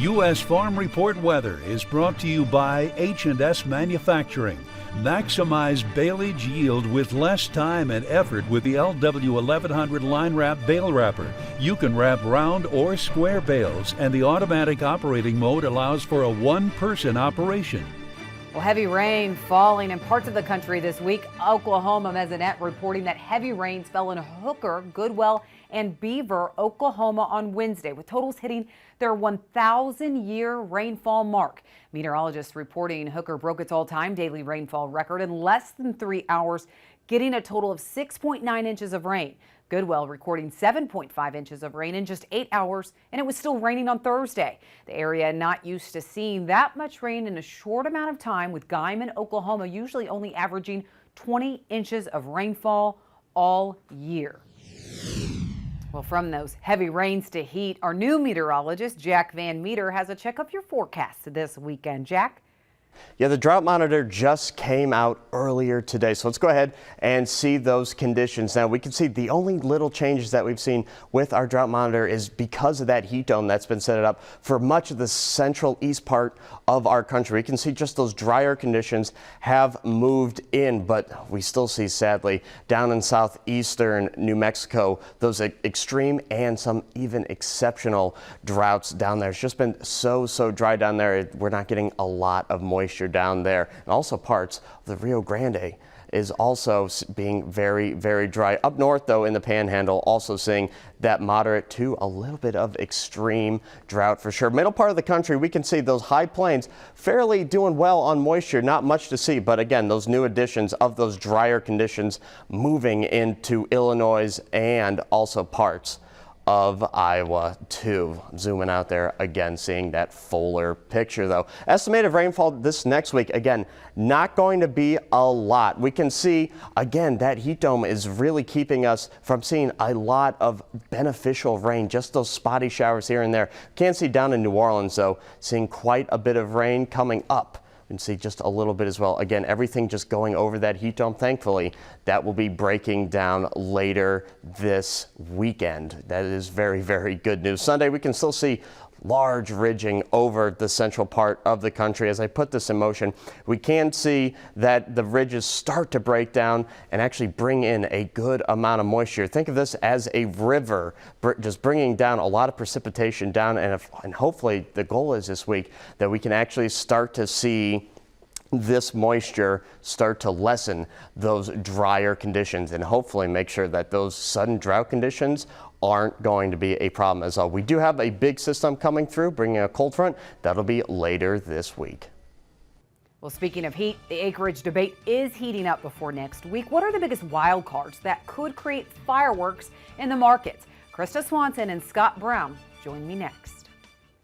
U.S. Farm Report weather is brought to you by H&S Manufacturing. Maximize baleage yield with less time and effort with the LW1100 line wrap bale wrapper. You can wrap round or square bales, and the automatic operating mode allows for a one-person operation. Well, heavy rain falling in parts of the country this week. Oklahoma Mesonet reporting that heavy rains fell in Hooker, Goodwell, and Beaver, Oklahoma on Wednesday, with totals hitting their 1,000-year rainfall mark. Meteorologists reporting Hooker broke its all-time daily rainfall record in less than 3 hours, getting a total of 6.9 inches of rain. Goodwell recording 7.5 inches of rain in just 8 hours, and it was still raining on Thursday. The area not used to seeing that much rain in a short amount of time, with Guymon, Oklahoma usually only averaging 20 inches of rainfall all year. Well, from those heavy rains to heat, our new meteorologist, Jack Van Meter, has a check of your forecast this weekend. Jack? Yeah, the drought monitor just came out earlier today, so let's go ahead and see those conditions. Now, we can see the only little changes that we've seen with our drought monitor is because of that heat dome that's been set up for much of the central east part of our country. We can see just those drier conditions have moved in, but we still see, sadly, down in southeastern New Mexico, those extreme and some even exceptional droughts down there. It's just been so dry down there. We're not getting a lot of moisture down there, and also parts of the Rio Grande is also being very dry. Up north, though, in the Panhandle, also seeing that moderate to a little bit of extreme drought for sure. Middle part of the country, we can see those high plains fairly doing well on moisture, not much to see, but again, those new additions of those drier conditions moving into Illinois and also parts of Iowa too. Zooming out there again, seeing that fuller picture though. Estimated rainfall this next week, again, not going to be a lot. We can see again that heat dome is really keeping us from seeing a lot of beneficial rain, just those spotty showers here and there. Can't see down in New Orleans though, seeing quite a bit of rain coming up. You can see just a little bit as well. Again, everything just going over that heat dome. Thankfully, that will be breaking down later this weekend. That is very good news. Sunday, we can still see large ridging over the central part of the country. As I put this in motion, we can see that the ridges start to break down and actually bring in a good amount of moisture. Think of this as a river, just bringing down a lot of precipitation down, and hopefully the goal is this week that we can actually start to see this moisture start to lessen those drier conditions and hopefully make sure that those sudden drought conditions aren't going to be a problem as well. We do have a big system coming through, bringing a cold front. That'll be later this week. Well, speaking of heat, the acreage debate is heating up before next week. What are the biggest wild cards that could create fireworks in the markets? Krista Swanson and Scott Brown join me next.